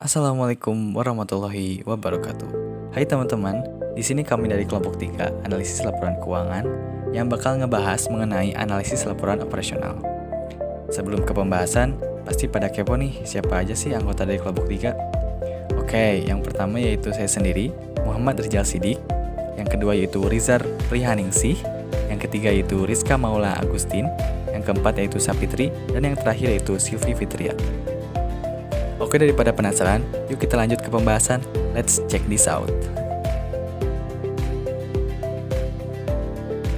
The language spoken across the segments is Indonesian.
Assalamualaikum warahmatullahi wabarakatuh. Hai teman-teman, di sini kami dari kelompok 3 analisis laporan keuangan yang bakal ngebahas mengenai analisis laporan operasional. Sebelum ke pembahasan, pasti pada kepo nih siapa aja sih anggota dari kelompok 3? Oke, yang pertama yaitu saya sendiri, Muhammad Rizal Sidik. Yang kedua yaitu Rizar Prihaningsih. Yang ketiga yaitu Rizka Maula Agustin. Yang keempat yaitu Sapitri. Dan yang terakhir yaitu Silvi Fitria. Oke, daripada penasaran, yuk kita lanjut ke pembahasan. Let's check this out.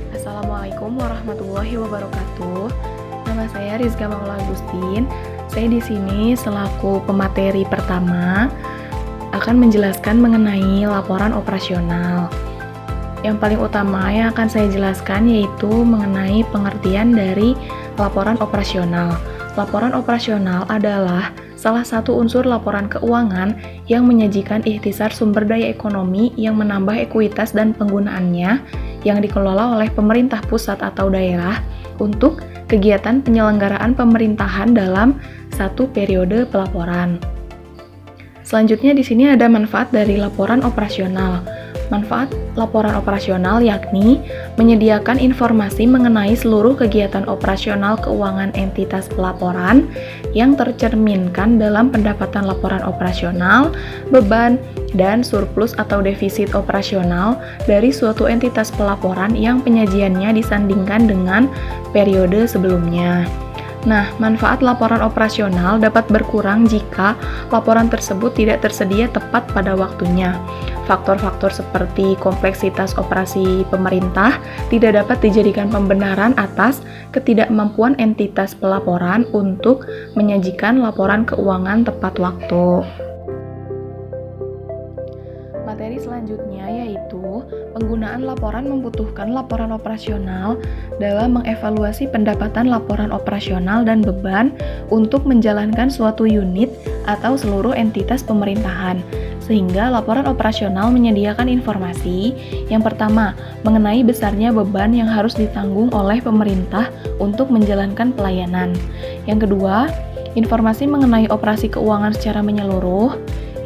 Assalamualaikum warahmatullahi wabarakatuh. Nama saya Rizka Maula Agustin. Saya di sini selaku pemateri pertama akan menjelaskan mengenai laporan operasional. Yang paling utama yang akan saya jelaskan yaitu mengenai pengertian dari laporan operasional. Laporan operasional adalah salah satu unsur laporan keuangan yang menyajikan ikhtisar sumber daya ekonomi yang menambah ekuitas dan penggunaannya yang dikelola oleh pemerintah pusat atau daerah untuk kegiatan penyelenggaraan pemerintahan dalam satu periode pelaporan. Selanjutnya di sini ada manfaat dari laporan operasional. Manfaat laporan operasional yakni menyediakan informasi mengenai seluruh kegiatan operasional keuangan entitas pelaporan yang tercerminkan dalam pendapatan laporan operasional, beban, dan surplus atau defisit operasional dari suatu entitas pelaporan yang penyajiannya disandingkan dengan periode sebelumnya. Nah, manfaat laporan operasional dapat berkurang jika laporan tersebut tidak tersedia tepat pada waktunya. Faktor-faktor seperti kompleksitas operasi pemerintah tidak dapat dijadikan pembenaran atas ketidakmampuan entitas pelaporan untuk menyajikan laporan keuangan tepat waktu. Materi selanjutnya yaitu penggunaan laporan membutuhkan laporan operasional dalam mengevaluasi pendapatan laporan operasional dan beban untuk menjalankan suatu unit atau seluruh entitas pemerintahan. Sehingga laporan operasional menyediakan informasi yang pertama mengenai besarnya beban yang harus ditanggung oleh pemerintah untuk menjalankan pelayanan. Yang kedua, informasi mengenai operasi keuangan secara menyeluruh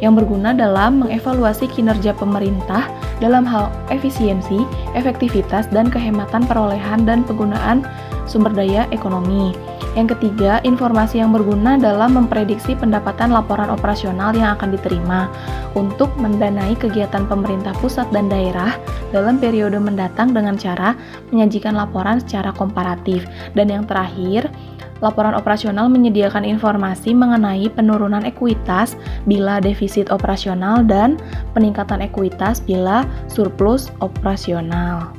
yang berguna dalam mengevaluasi kinerja pemerintah dalam hal efisiensi, efektivitas, dan kehematan perolehan dan penggunaan sumber daya ekonomi. Yang ketiga, informasi yang berguna dalam memprediksi pendapatan laporan operasional yang akan diterima untuk mendanai kegiatan pemerintah pusat dan daerah dalam periode mendatang dengan cara menyajikan laporan secara komparatif. Dan yang terakhir, laporan operasional menyediakan informasi mengenai penurunan ekuitas bila defisit operasional dan peningkatan ekuitas bila surplus operasional.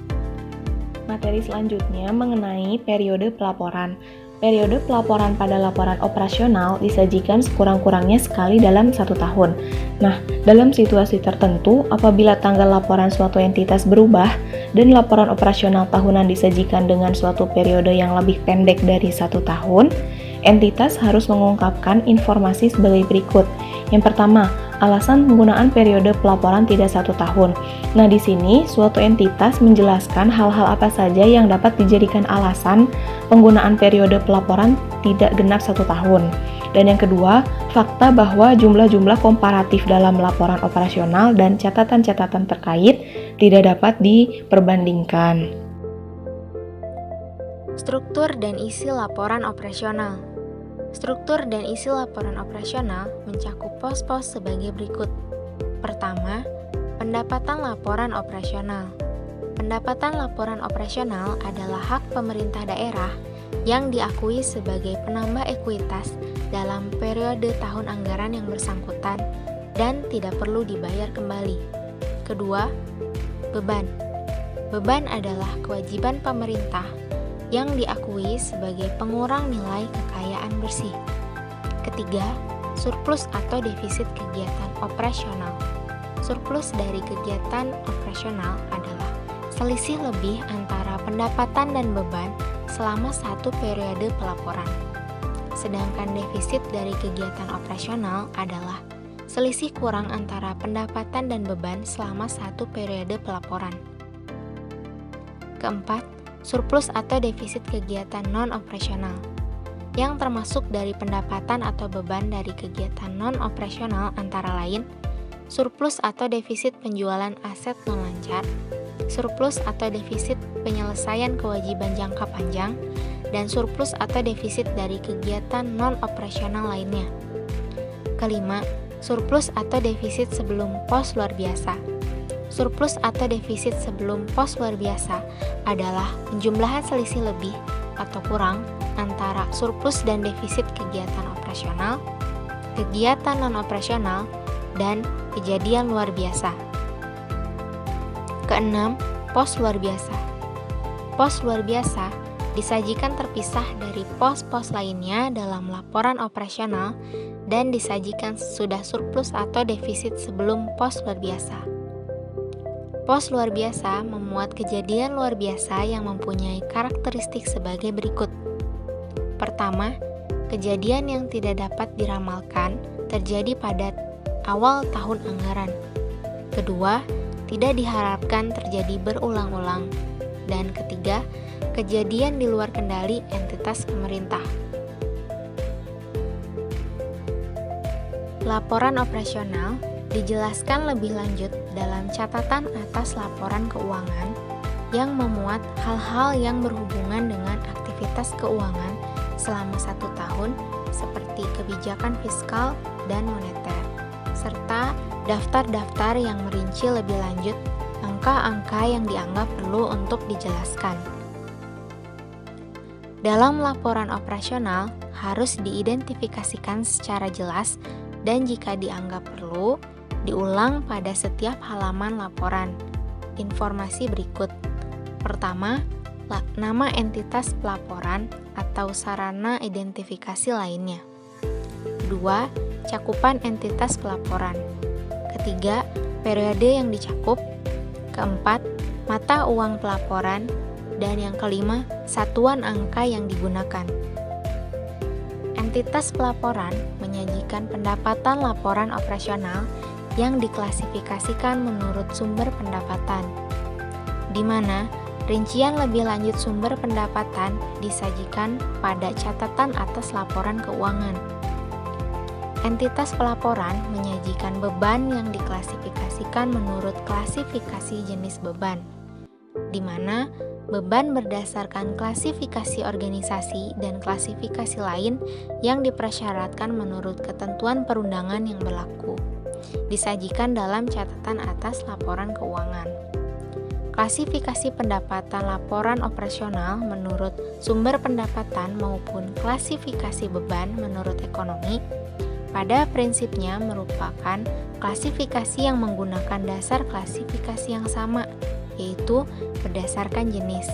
Materi selanjutnya mengenai periode pelaporan. Periode pelaporan pada laporan operasional disajikan sekurang-kurangnya sekali dalam 1 tahun. Nah, dalam situasi tertentu, apabila tanggal laporan suatu entitas berubah dan laporan operasional tahunan disajikan dengan suatu periode yang lebih pendek dari 1 tahun, entitas harus mengungkapkan informasi sebagai berikut. Yang pertama, alasan penggunaan periode pelaporan tidak 1 tahun. Nah, di sini suatu entitas menjelaskan hal-hal apa saja yang dapat dijadikan alasan penggunaan periode pelaporan tidak genap 1 tahun. Dan yang kedua, fakta bahwa jumlah-jumlah komparatif dalam laporan operasional dan catatan-catatan terkait tidak dapat diperbandingkan. Struktur dan isi laporan operasional. Struktur dan isi laporan operasional mencakup pos-pos sebagai berikut. Pertama, pendapatan laporan operasional. Pendapatan laporan operasional adalah hak pemerintah daerah yang diakui sebagai penambah ekuitas dalam periode tahun anggaran yang bersangkutan dan tidak perlu dibayar kembali. Kedua, beban. Beban adalah kewajiban pemerintah yang diakui sebagai pengurang nilai kekayaan bersih. Ketiga, surplus atau defisit kegiatan operasional. Surplus dari kegiatan operasional adalah selisih lebih antara pendapatan dan beban selama satu periode pelaporan. Sedangkan defisit dari kegiatan operasional adalah selisih kurang antara pendapatan dan beban selama satu periode pelaporan. Keempat, surplus atau defisit kegiatan non-operasional. yang termasuk dari pendapatan atau beban dari kegiatan non-operasional antara lain surplus atau defisit penjualan aset non-lancar, surplus atau defisit penyelesaian kewajiban jangka panjang, dan surplus atau defisit dari kegiatan non-operasional lainnya. Kelima, surplus atau defisit sebelum pos luar biasa. Surplus atau defisit sebelum pos luar biasa adalah penjumlahan selisih lebih atau kurang antara surplus dan defisit kegiatan operasional, kegiatan non-operasional, dan kejadian luar biasa. Keenam, pos luar biasa. Pos luar biasa disajikan terpisah dari pos-pos lainnya dalam laporan operasional dan disajikan sesudah surplus atau defisit sebelum pos luar biasa. Pos luar biasa memuat kejadian luar biasa yang mempunyai karakteristik sebagai berikut. Pertama, kejadian yang tidak dapat diramalkan terjadi pada awal tahun anggaran. Kedua, tidak diharapkan terjadi berulang-ulang. Dan ketiga, kejadian di luar kendali entitas pemerintah. Laporan operasional dijelaskan lebih lanjut dalam catatan atas laporan keuangan yang memuat hal-hal yang berhubungan dengan aktivitas keuangan selama 1 tahun seperti kebijakan fiskal dan moneter, serta daftar-daftar yang merinci lebih lanjut angka-angka yang dianggap perlu untuk dijelaskan. Dalam laporan operasional harus diidentifikasikan secara jelas dan jika dianggap perlu, diulang pada setiap halaman laporan. Informasi berikut. Pertama, nama entitas pelaporan atau sarana identifikasi lainnya. Kedua, cakupan entitas pelaporan. Ketiga, periode yang dicakup. Keempat, mata uang pelaporan. Dan yang kelima, satuan angka yang digunakan. Entitas pelaporan menyajikan pendapatan laporan operasional yang diklasifikasikan menurut sumber pendapatan, di mana rincian lebih lanjut sumber pendapatan disajikan pada catatan atas laporan keuangan. Entitas pelaporan menyajikan beban yang diklasifikasikan menurut klasifikasi jenis beban, di mana beban berdasarkan klasifikasi organisasi dan klasifikasi lain yang dipersyaratkan menurut ketentuan perundangan yang berlaku, disajikan dalam catatan atas laporan keuangan. Klasifikasi pendapatan laporan operasional menurut sumber pendapatan maupun klasifikasi beban menurut ekonomi pada prinsipnya merupakan klasifikasi yang menggunakan dasar klasifikasi yang sama, yaitu berdasarkan jenis.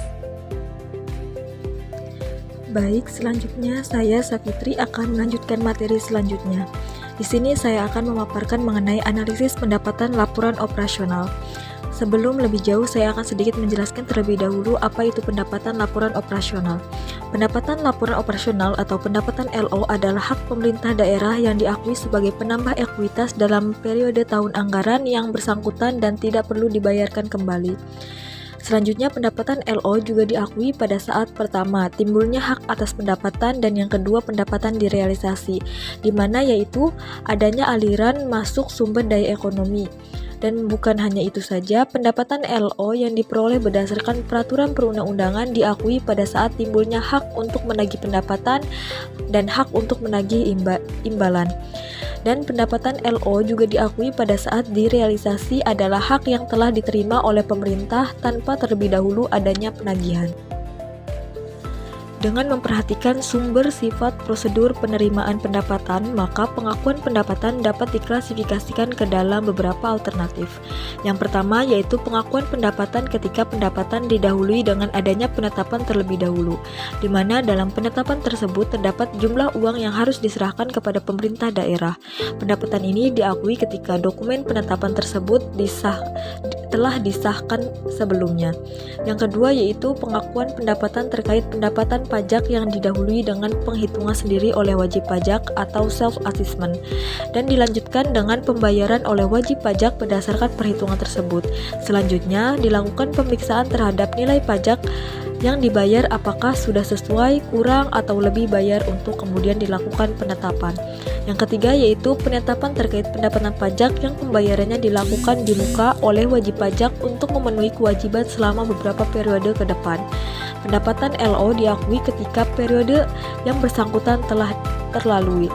Baik, selanjutnya saya Safitri akan melanjutkan materi selanjutnya. Di sini saya akan memaparkan mengenai analisis pendapatan laporan operasional. Sebelum lebih jauh, saya akan sedikit menjelaskan terlebih dahulu apa itu pendapatan laporan operasional. Pendapatan laporan operasional atau pendapatan LO adalah hak pemerintah daerah yang diakui sebagai penambah ekuitas dalam periode tahun anggaran yang bersangkutan dan tidak perlu dibayarkan kembali. Selanjutnya, pendapatan LO juga diakui pada saat pertama timbulnya hak atas pendapatan dan yang kedua pendapatan direalisasi, di mana yaitu adanya aliran masuk sumber daya ekonomi. Dan bukan hanya itu saja, pendapatan LO yang diperoleh berdasarkan peraturan perundang-undangan diakui pada saat timbulnya hak untuk menagih pendapatan dan hak untuk menagih imbalan. Dan pendapatan LO juga diakui pada saat direalisasi adalah hak yang telah diterima oleh pemerintah tanpa terlebih dahulu adanya penagihan. Dengan memperhatikan sumber sifat prosedur penerimaan pendapatan, maka pengakuan pendapatan dapat diklasifikasikan ke dalam beberapa alternatif. Yang pertama yaitu pengakuan pendapatan ketika pendapatan didahului dengan adanya penetapan terlebih dahulu, di mana dalam penetapan tersebut terdapat jumlah uang yang harus diserahkan kepada pemerintah daerah. Pendapatan ini diakui ketika dokumen penetapan tersebut telah disahkan sebelumnya. Yang kedua yaitu pengakuan pendapatan terkait pendapatan pajak yang didahului dengan penghitungan sendiri oleh wajib pajak atau self-assessment dan dilanjutkan dengan pembayaran oleh wajib pajak berdasarkan perhitungan tersebut. Selanjutnya dilakukan pemeriksaan terhadap nilai pajak Yang dibayar apakah sudah sesuai, kurang, atau lebih bayar untuk kemudian dilakukan penetapan. Yang ketiga yaitu penetapan terkait pendapatan pajak yang pembayarannya dilakukan di muka oleh wajib pajak untuk memenuhi kewajiban selama beberapa periode ke depan. Pendapatan LO diakui ketika periode yang bersangkutan telah terlalui.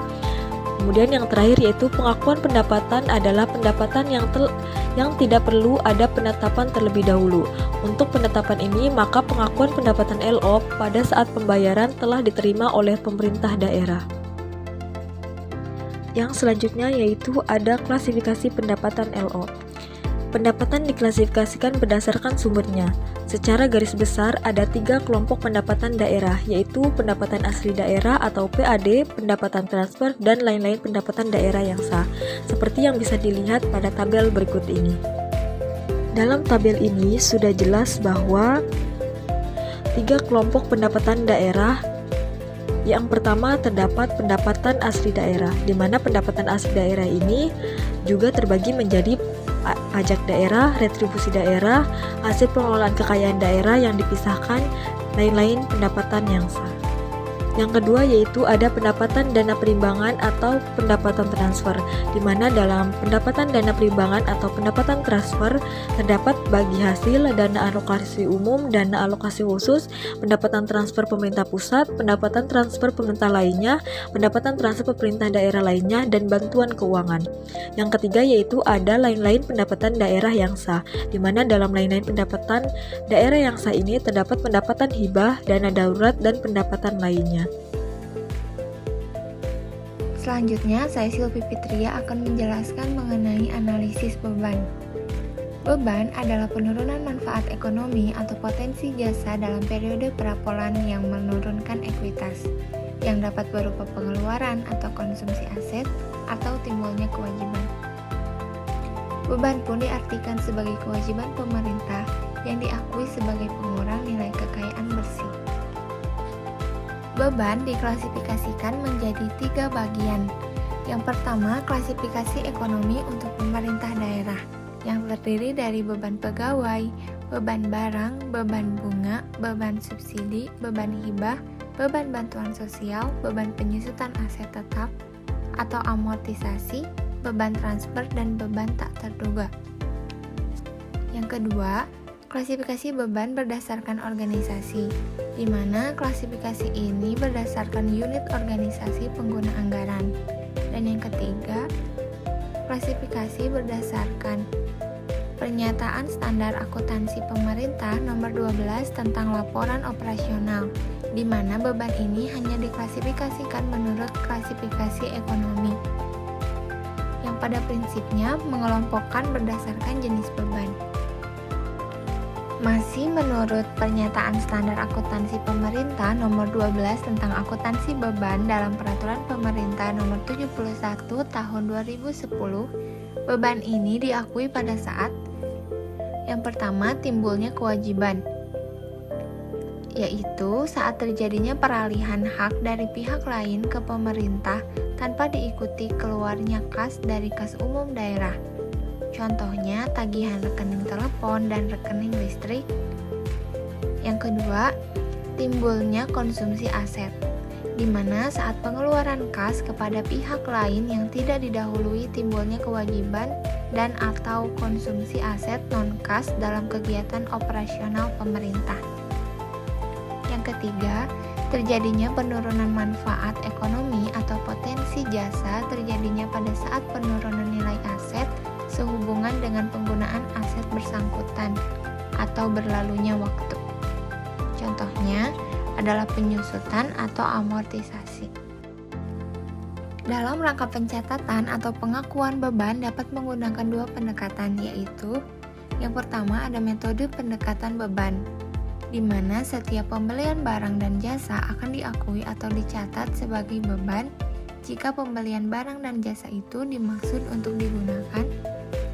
Kemudian yang terakhir yaitu pengakuan pendapatan adalah pendapatan yang tidak perlu ada penetapan terlebih dahulu. Untuk penetapan ini, maka pengakuan pendapatan LO pada saat pembayaran telah diterima oleh pemerintah daerah. Yang selanjutnya yaitu ada klasifikasi pendapatan LO. Pendapatan diklasifikasikan berdasarkan sumbernya. Secara garis besar ada 3 kelompok pendapatan daerah, yaitu pendapatan asli daerah atau PAD, pendapatan transfer, dan lain-lain pendapatan daerah yang sah, seperti yang bisa dilihat pada tabel berikut ini. Dalam tabel ini sudah jelas bahwa 3 kelompok pendapatan daerah. Yang pertama terdapat pendapatan asli daerah, di mana pendapatan asli daerah ini juga terbagi menjadi pajak daerah, retribusi daerah, hasil pengelolaan kekayaan daerah yang dipisahkan, lain-lain pendapatan yang sah. Yang kedua yaitu ada pendapatan dana perimbangan atau pendapatan transfer, di mana dalam pendapatan dana perimbangan atau pendapatan transfer terdapat bagi hasil dana alokasi umum, dana alokasi khusus, pendapatan transfer pemerintah pusat, pendapatan transfer pemerintah lainnya, pendapatan transfer pemerintah daerah lainnya, dan bantuan keuangan. Yang ketiga yaitu ada lain-lain pendapatan daerah yang sah, di mana dalam lain-lain pendapatan daerah yang sah ini terdapat pendapatan hibah, dana darurat, dan pendapatan lainnya. Selanjutnya, saya Silvi Fitria akan menjelaskan mengenai analisis beban. Beban adalah penurunan manfaat ekonomi atau potensi jasa dalam periode perapolan yang menurunkan ekuitas, yang dapat berupa pengeluaran atau konsumsi aset atau timbulnya kewajiban. Beban pun diartikan sebagai kewajiban pemerintah yang diakui sebagai pengurang nilai kekayaan bersih. Beban diklasifikasikan menjadi 3 bagian. Yang pertama, klasifikasi ekonomi untuk pemerintah daerah, yang terdiri dari beban pegawai, beban barang, beban bunga, beban subsidi, beban hibah, beban bantuan sosial, beban penyusutan aset tetap atau amortisasi, beban transfer, dan beban tak terduga. Yang kedua, klasifikasi beban berdasarkan organisasi, di mana klasifikasi ini berdasarkan unit organisasi pengguna anggaran. Dan yang ketiga, klasifikasi berdasarkan Pernyataan Standar Akuntansi Pemerintah Nomor 12 tentang Laporan Operasional, di mana beban ini hanya diklasifikasikan menurut klasifikasi ekonomi, yang pada prinsipnya mengelompokkan berdasarkan jenis beban. Masih menurut Pernyataan Standar Akuntansi Pemerintah Nomor 12 tentang Akuntansi Beban dalam Peraturan Pemerintah Nomor 71 Tahun 2010, beban ini diakui pada saat yang pertama timbulnya kewajiban, yaitu saat terjadinya peralihan hak dari pihak lain ke pemerintah tanpa diikuti keluarnya kas dari kas umum daerah. Contohnya tagihan rekening telepon dan rekening listrik. Yang kedua, timbulnya konsumsi aset, di mana saat pengeluaran kas kepada pihak lain yang tidak didahului timbulnya kewajiban dan atau konsumsi aset non-kas dalam kegiatan operasional pemerintah. Yang ketiga, terjadinya penurunan manfaat ekonomi atau potensi jasa terjadinya pada saat penurunan nilai aset sehubungan dengan penggunaan aset bersangkutan atau berlalunya waktu. Contohnya adalah penyusutan atau amortisasi. Dalam rangka pencatatan atau pengakuan beban dapat menggunakan 2 pendekatan, yaitu yang pertama ada metode pendekatan beban, di mana setiap pembelian barang dan jasa akan diakui atau dicatat sebagai beban jika pembelian barang dan jasa itu dimaksud untuk digunakan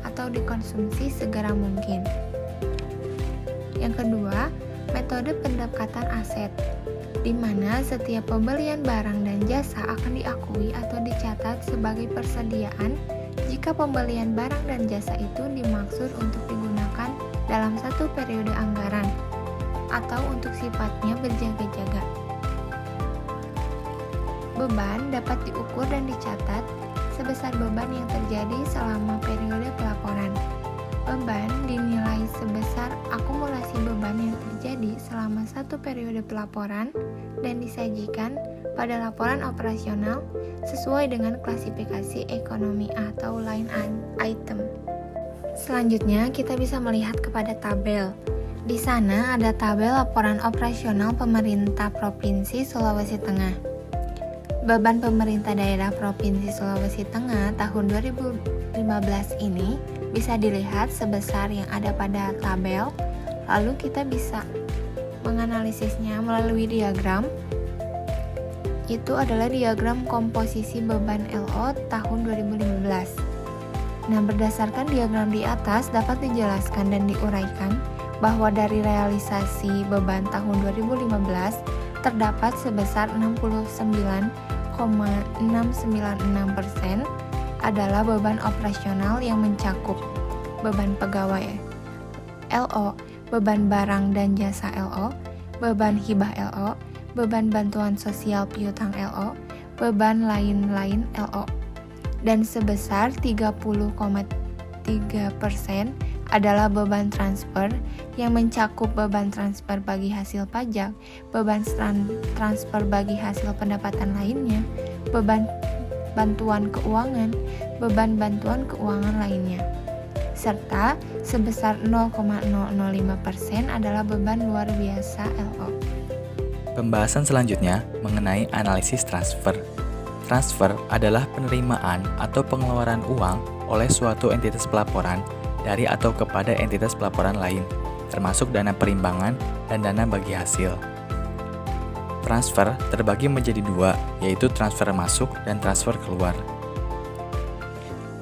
atau dikonsumsi segera mungkin. Yang kedua, metode pendekatan aset, di mana setiap pembelian barang dan jasa akan diakui atau dicatat sebagai persediaan jika pembelian barang dan jasa itu dimaksud untuk digunakan dalam satu periode anggaran. atau untuk sifatnya berjaga-jaga. Beban dapat diukur dan dicatat sebesar beban yang terjadi selama periode pelaporan. Beban dinilai sebesar akumulasi beban yang terjadi selama satu periode pelaporan dan disajikan pada laporan operasional sesuai dengan klasifikasi ekonomi atau line item. Selanjutnya, kita bisa melihat kepada tabel. Di sana ada tabel laporan operasional pemerintah Provinsi Sulawesi Tengah. Beban pemerintah daerah Provinsi Sulawesi Tengah tahun 2015 ini bisa dilihat sebesar yang ada pada tabel, lalu kita bisa menganalisisnya melalui diagram. Itu adalah diagram komposisi beban LO tahun 2015. Nah, berdasarkan diagram di atas dapat dijelaskan dan diuraikan bahwa dari realisasi beban tahun 2015 terdapat sebesar 69,696% adalah beban operasional yang mencakup beban pegawai LO, beban barang dan jasa LO, beban hibah LO, beban bantuan sosial piutang LO, beban lain-lain LO. Dan sebesar 30,3% adalah beban transfer yang mencakup beban transfer bagi hasil pajak, beban transfer bagi hasil pendapatan lainnya, beban bantuan keuangan, beban bantuan keuangan lainnya. Serta sebesar 0,005% adalah beban luar biasa LO. Pembahasan selanjutnya mengenai analisis transfer. Transfer adalah penerimaan atau pengeluaran uang oleh suatu entitas pelaporan dari atau kepada entitas pelaporan lain, termasuk dana perimbangan dan dana bagi hasil. Transfer terbagi menjadi dua, yaitu transfer masuk dan transfer keluar.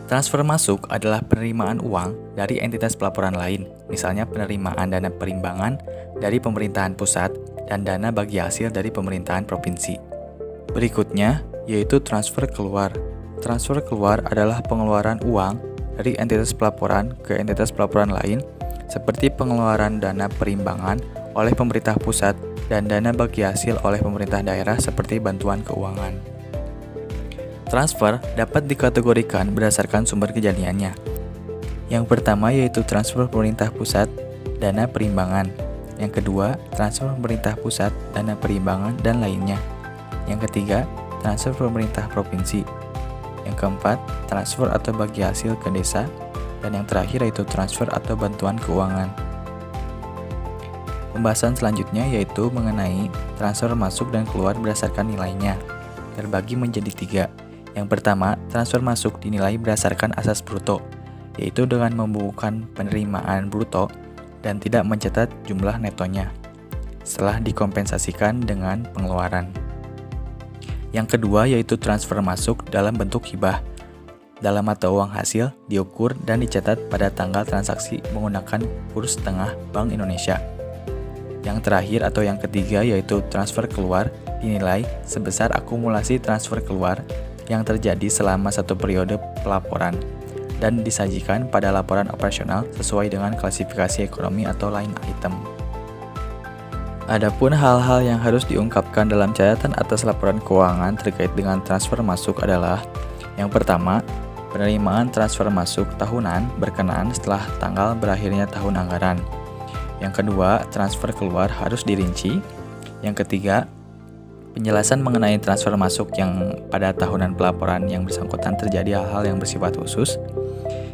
Transfer masuk adalah penerimaan uang dari entitas pelaporan lain, misalnya penerimaan dana perimbangan dari pemerintahan pusat dan dana bagi hasil dari pemerintahan provinsi. Berikutnya, yaitu transfer keluar. Transfer keluar adalah pengeluaran uang dari entitas pelaporan ke entitas pelaporan lain, seperti pengeluaran dana perimbangan oleh pemerintah pusat dan dana bagi hasil oleh pemerintah daerah seperti bantuan keuangan. Transfer dapat dikategorikan berdasarkan sumber kejadiannya. Yang pertama yaitu transfer pemerintah pusat, dana perimbangan. Yang kedua, transfer pemerintah pusat, dana perimbangan, dan lainnya. Yang ketiga, transfer pemerintah provinsi. Yang keempat, transfer atau bagi hasil ke desa. Dan yang terakhir yaitu transfer atau bantuan keuangan. Pembahasan selanjutnya yaitu mengenai transfer masuk dan keluar berdasarkan nilainya. Terbagi menjadi 3. Yang pertama, transfer masuk dinilai berdasarkan asas bruto, yaitu dengan membukukan penerimaan bruto dan tidak mencatat jumlah netonya, setelah dikompensasikan dengan pengeluaran. Yang kedua yaitu transfer masuk dalam bentuk hibah. Dalam mata uang hasil diukur dan dicatat pada tanggal transaksi menggunakan kurs tengah Bank Indonesia. Yang terakhir atau yang ketiga yaitu transfer keluar dinilai sebesar akumulasi transfer keluar yang terjadi selama satu periode pelaporan dan disajikan pada laporan operasional sesuai dengan klasifikasi ekonomi atau line item. Adapun hal-hal yang harus diungkapkan dalam catatan atas laporan keuangan terkait dengan transfer masuk adalah: yang pertama, penerimaan transfer masuk tahunan berkenaan setelah tanggal berakhirnya tahun anggaran. Yang kedua, transfer keluar harus dirinci. Yang ketiga, penjelasan mengenai transfer masuk yang pada tahunan pelaporan yang bersangkutan terjadi hal-hal yang bersifat khusus.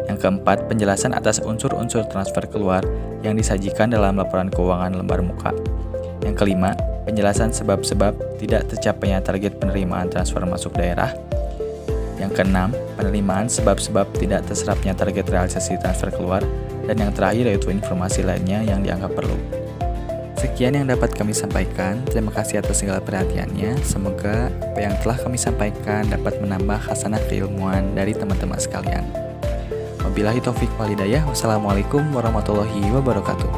Yang keempat, penjelasan atas unsur-unsur transfer keluar yang disajikan dalam laporan keuangan lembar muka. Yang kelima, penjelasan sebab-sebab tidak tercapainya target penerimaan transfer masuk daerah. Yang keenam, penerimaan sebab-sebab tidak terserapnya target realisasi transfer keluar. Dan yang terakhir yaitu informasi lainnya yang dianggap perlu. Sekian yang dapat kami sampaikan. Terima kasih atas segala perhatiannya. Semoga apa yang telah kami sampaikan dapat menambah khasanah keilmuan dari teman-teman sekalian. Wabillahi taufik wal hidayah. Wassalamualaikum warahmatullahi wabarakatuh.